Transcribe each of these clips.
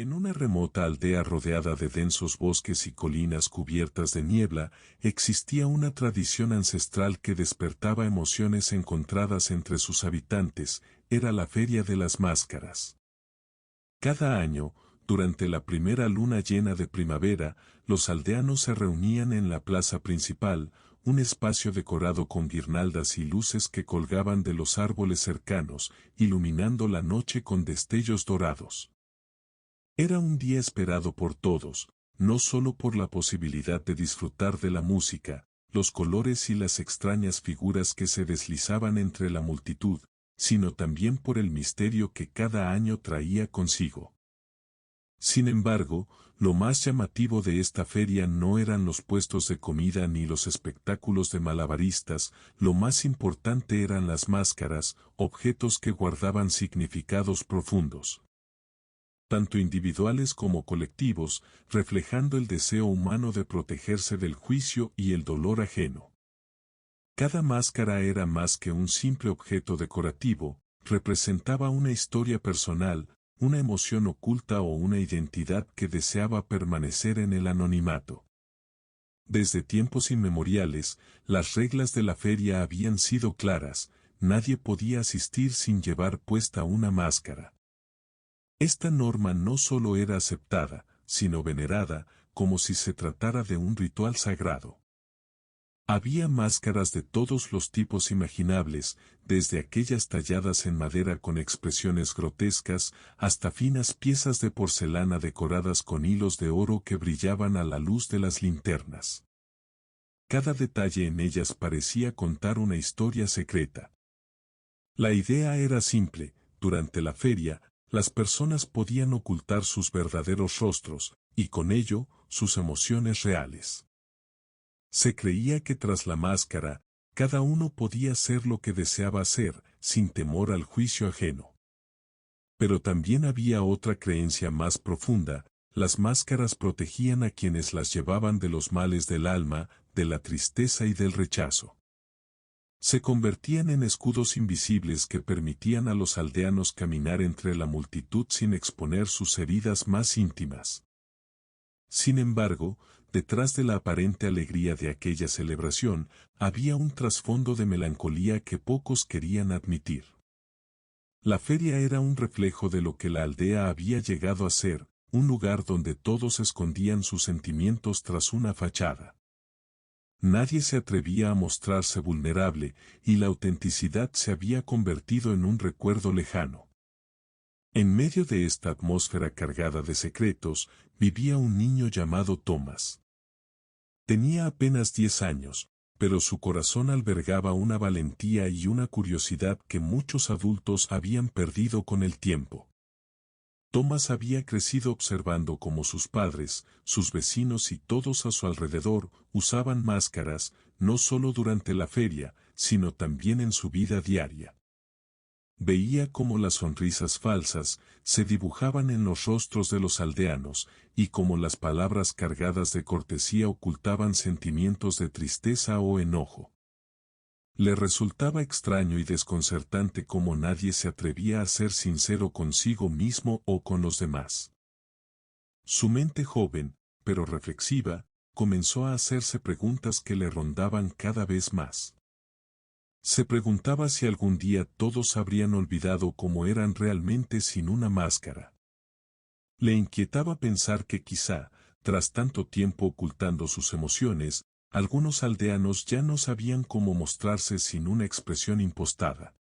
En una remota aldea rodeada de densos bosques y colinas cubiertas de niebla, existía una tradición ancestral que despertaba emociones encontradas entre sus habitantes. Era la Feria de las Máscaras. Cada año, durante la primera luna llena de primavera, los aldeanos se reunían en la plaza principal, un espacio decorado con guirnaldas y luces que colgaban de los árboles cercanos, iluminando la noche con destellos dorados. Era un día esperado por todos, no solo por la posibilidad de disfrutar de la música, los colores y las extrañas figuras que se deslizaban entre la multitud, sino también por el misterio que cada año traía consigo. Sin embargo, lo más llamativo de esta feria no eran los puestos de comida ni los espectáculos de malabaristas, lo más importante eran las máscaras, objetos que guardaban significados profundos, tanto individuales como colectivos, reflejando el deseo humano de protegerse del juicio y el dolor ajeno. Cada máscara era más que un simple objeto decorativo, representaba una historia personal, una emoción oculta o una identidad que deseaba permanecer en el anonimato. Desde tiempos inmemoriales, las reglas de la feria habían sido claras, nadie podía asistir sin llevar puesta una máscara. Esta norma no solo era aceptada, sino venerada, como si se tratara de un ritual sagrado. Había máscaras de todos los tipos imaginables, desde aquellas talladas en madera con expresiones grotescas, hasta finas piezas de porcelana decoradas con hilos de oro que brillaban a la luz de las linternas. Cada detalle en ellas parecía contar una historia secreta. La idea era simple: durante la feria, las personas podían ocultar sus verdaderos rostros, y con ello, sus emociones reales. Se creía que tras la máscara, cada uno podía ser lo que deseaba ser, sin temor al juicio ajeno. Pero también había otra creencia más profunda: las máscaras protegían a quienes las llevaban de los males del alma, de la tristeza y del rechazo. Se convertían en escudos invisibles que permitían a los aldeanos caminar entre la multitud sin exponer sus heridas más íntimas. Sin embargo, detrás de la aparente alegría de aquella celebración, había un trasfondo de melancolía que pocos querían admitir. La feria era un reflejo de lo que la aldea había llegado a ser, un lugar donde todos escondían sus sentimientos tras una fachada. Nadie se atrevía a mostrarse vulnerable, y la autenticidad se había convertido en un recuerdo lejano. En medio de esta atmósfera cargada de secretos, vivía un niño llamado Thomas. Tenía apenas 10 años, pero su corazón albergaba una valentía y una curiosidad que muchos adultos habían perdido con el tiempo. Thomas había crecido observando cómo sus padres, sus vecinos y todos a su alrededor usaban máscaras, no solo durante la feria, sino también en su vida diaria. Veía cómo las sonrisas falsas se dibujaban en los rostros de los aldeanos, y cómo las palabras cargadas de cortesía ocultaban sentimientos de tristeza o enojo. Le resultaba extraño y desconcertante cómo nadie se atrevía a ser sincero consigo mismo o con los demás. Su mente joven, pero reflexiva, comenzó a hacerse preguntas que le rondaban cada vez más. Se preguntaba si algún día todos habrían olvidado cómo eran realmente sin una máscara. Le inquietaba pensar que quizá, tras tanto tiempo ocultando sus emociones, algunos aldeanos ya no sabían cómo mostrarse sin una expresión impostada.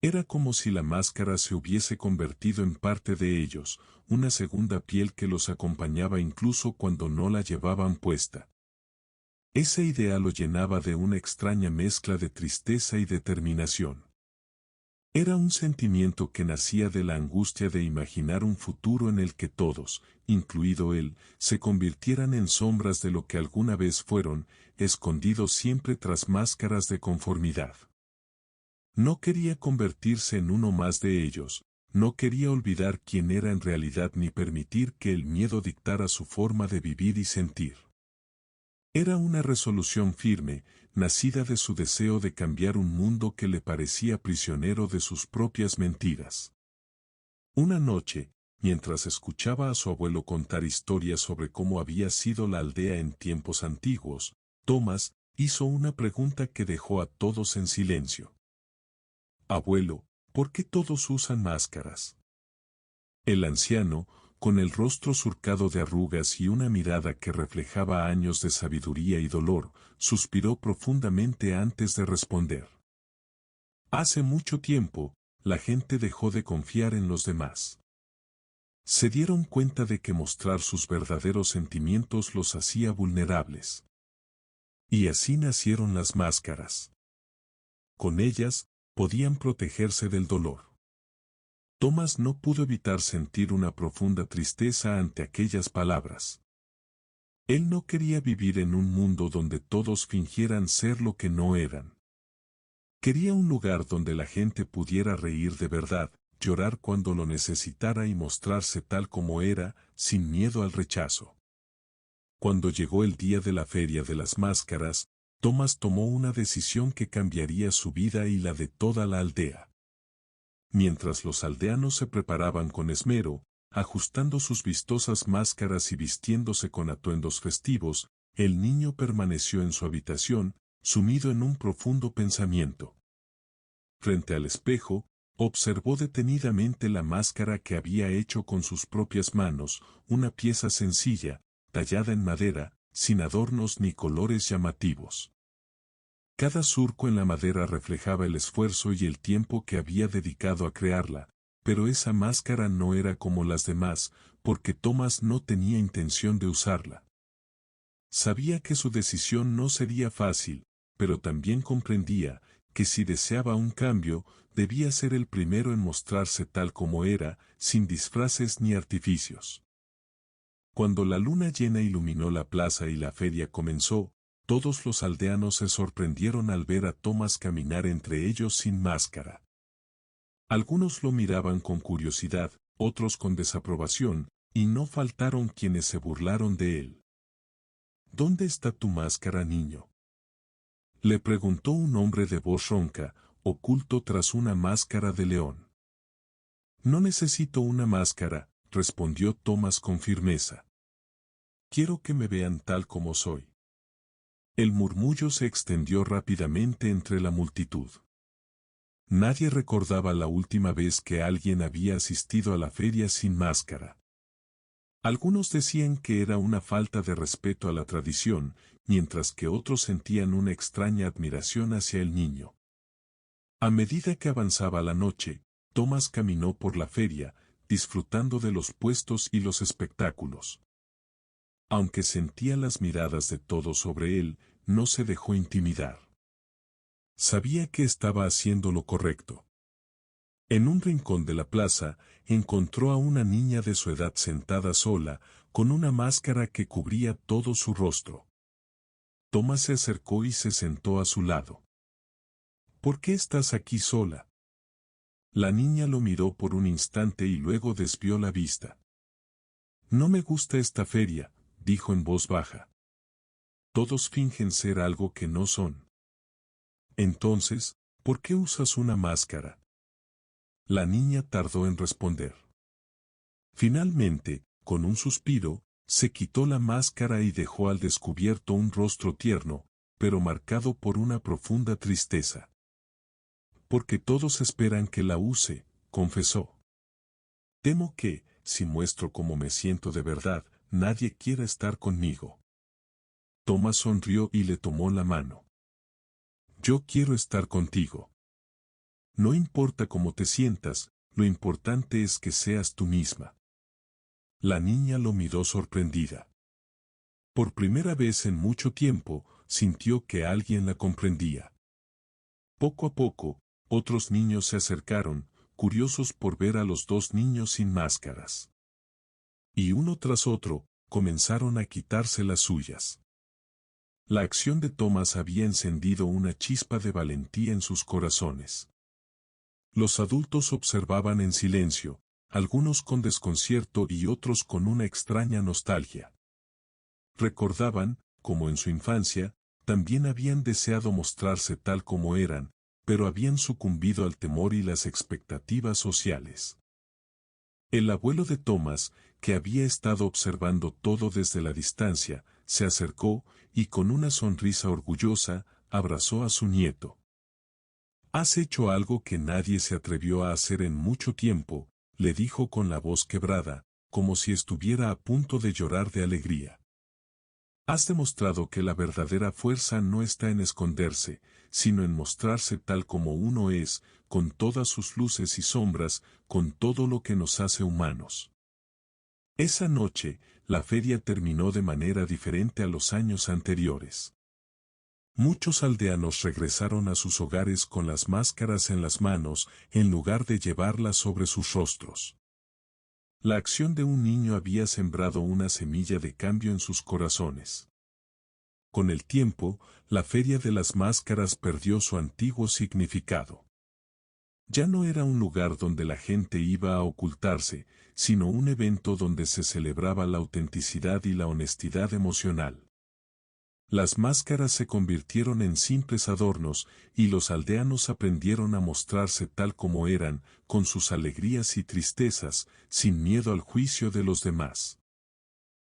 Era como si la máscara se hubiese convertido en parte de ellos, una segunda piel que los acompañaba incluso cuando no la llevaban puesta. Esa idea lo llenaba de una extraña mezcla de tristeza y determinación. Era un sentimiento que nacía de la angustia de imaginar un futuro en el que todos, incluido él, se convirtieran en sombras de lo que alguna vez fueron, escondidos siempre tras máscaras de conformidad. No quería convertirse en uno más de ellos, no quería olvidar quién era en realidad ni permitir que el miedo dictara su forma de vivir y sentir. Era una resolución firme, nacida de su deseo de cambiar un mundo que le parecía prisionero de sus propias mentiras. Una noche, mientras escuchaba a su abuelo contar historias sobre cómo había sido la aldea en tiempos antiguos, Thomas hizo una pregunta que dejó a todos en silencio. Abuelo, ¿por qué todos usan máscaras? El anciano, con el rostro surcado de arrugas y una mirada que reflejaba años de sabiduría y dolor, suspiró profundamente antes de responder. Hace mucho tiempo, la gente dejó de confiar en los demás. Se dieron cuenta de que mostrar sus verdaderos sentimientos los hacía vulnerables. Y así nacieron las máscaras. Con ellas, podían protegerse del dolor. Thomas no pudo evitar sentir una profunda tristeza ante aquellas palabras. Él no quería vivir en un mundo donde todos fingieran ser lo que no eran. Quería un lugar donde la gente pudiera reír de verdad, llorar cuando lo necesitara y mostrarse tal como era, sin miedo al rechazo. Cuando llegó el día de la Feria de las Máscaras, Thomas tomó una decisión que cambiaría su vida y la de toda la aldea. Mientras los aldeanos se preparaban con esmero, ajustando sus vistosas máscaras y vistiéndose con atuendos festivos, el niño permaneció en su habitación, sumido en un profundo pensamiento. Frente al espejo, observó detenidamente la máscara que había hecho con sus propias manos, una pieza sencilla, tallada en madera, sin adornos ni colores llamativos. Cada surco en la madera reflejaba el esfuerzo y el tiempo que había dedicado a crearla, pero esa máscara no era como las demás, porque Thomas no tenía intención de usarla. Sabía que su decisión no sería fácil, pero también comprendía que si deseaba un cambio, debía ser el primero en mostrarse tal como era, sin disfraces ni artificios. Cuando la luna llena iluminó la plaza y la feria comenzó, todos los aldeanos se sorprendieron al ver a Thomas caminar entre ellos sin máscara. Algunos lo miraban con curiosidad, otros con desaprobación, y no faltaron quienes se burlaron de él. ¿Dónde está tu máscara, niño?, le preguntó un hombre de voz ronca, oculto tras una máscara de león. No necesito una máscara, respondió Thomas con firmeza. Quiero que me vean tal como soy. El murmullo se extendió rápidamente entre la multitud. Nadie recordaba la última vez que alguien había asistido a la feria sin máscara. Algunos decían que era una falta de respeto a la tradición, mientras que otros sentían una extraña admiración hacia el niño. A medida que avanzaba la noche, Thomas caminó por la feria, disfrutando de los puestos y los espectáculos. Aunque sentía las miradas de todos sobre él, no se dejó intimidar. Sabía que estaba haciendo lo correcto. En un rincón de la plaza, encontró a una niña de su edad sentada sola, con una máscara que cubría todo su rostro. Thomas se acercó y se sentó a su lado. ¿Por qué estás aquí sola? La niña lo miró por un instante y luego desvió la vista. No me gusta esta feria, dijo en voz baja. Todos fingen ser algo que no son. Entonces, ¿por qué usas una máscara? La niña tardó en responder. Finalmente, con un suspiro, se quitó la máscara y dejó al descubierto un rostro tierno, pero marcado por una profunda tristeza. Porque todos esperan que la use, confesó. Temo que, si muestro cómo me siento de verdad, nadie quiera estar conmigo. Thomas sonrió y le tomó la mano. Yo quiero estar contigo. No importa cómo te sientas, lo importante es que seas tú misma. La niña lo miró sorprendida. Por primera vez en mucho tiempo, sintió que alguien la comprendía. Poco a poco, otros niños se acercaron, curiosos por ver a los dos niños sin máscaras. Y uno tras otro, comenzaron a quitarse las suyas. La acción de Thomas había encendido una chispa de valentía en sus corazones. Los adultos observaban en silencio, algunos con desconcierto y otros con una extraña nostalgia. Recordaban, como en su infancia, también habían deseado mostrarse tal como eran, pero habían sucumbido al temor y las expectativas sociales. El abuelo de Thomas, que había estado observando todo desde la distancia, se acercó y con una sonrisa orgullosa, abrazó a su nieto. «Has hecho algo que nadie se atrevió a hacer en mucho tiempo», le dijo con la voz quebrada, como si estuviera a punto de llorar de alegría. «Has demostrado que la verdadera fuerza no está en esconderse, sino en mostrarse tal como uno es, con todas sus luces y sombras, con todo lo que nos hace humanos». Esa noche, la feria terminó de manera diferente a los años anteriores. Muchos aldeanos regresaron a sus hogares con las máscaras en las manos, en lugar de llevarlas sobre sus rostros. La acción de un niño había sembrado una semilla de cambio en sus corazones. Con el tiempo, la Feria de las Máscaras perdió su antiguo significado. Ya no era un lugar donde la gente iba a ocultarse, sino un evento donde se celebraba la autenticidad y la honestidad emocional. Las máscaras se convirtieron en simples adornos, y los aldeanos aprendieron a mostrarse tal como eran, con sus alegrías y tristezas, sin miedo al juicio de los demás.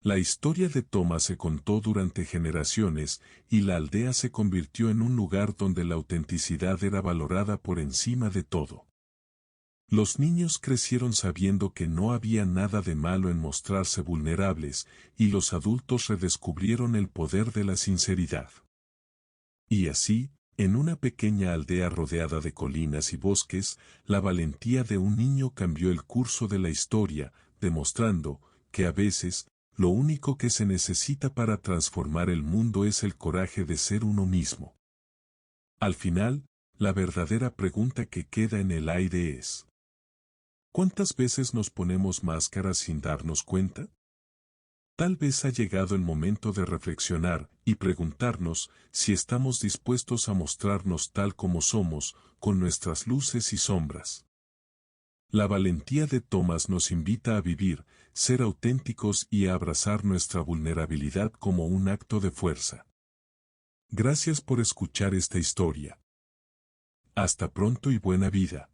La historia de Thomas se contó durante generaciones, y la aldea se convirtió en un lugar donde la autenticidad era valorada por encima de todo. Los niños crecieron sabiendo que no había nada de malo en mostrarse vulnerables, y los adultos redescubrieron el poder de la sinceridad. Y así, en una pequeña aldea rodeada de colinas y bosques, la valentía de un niño cambió el curso de la historia, demostrando que a veces, lo único que se necesita para transformar el mundo es el coraje de ser uno mismo. Al final, la verdadera pregunta que queda en el aire es: ¿cuántas veces nos ponemos máscaras sin darnos cuenta? Tal vez ha llegado el momento de reflexionar y preguntarnos si estamos dispuestos a mostrarnos tal como somos, con nuestras luces y sombras. La valentía de Thomas nos invita a vivir, ser auténticos y a abrazar nuestra vulnerabilidad como un acto de fuerza. Gracias por escuchar esta historia. Hasta pronto y buena vida.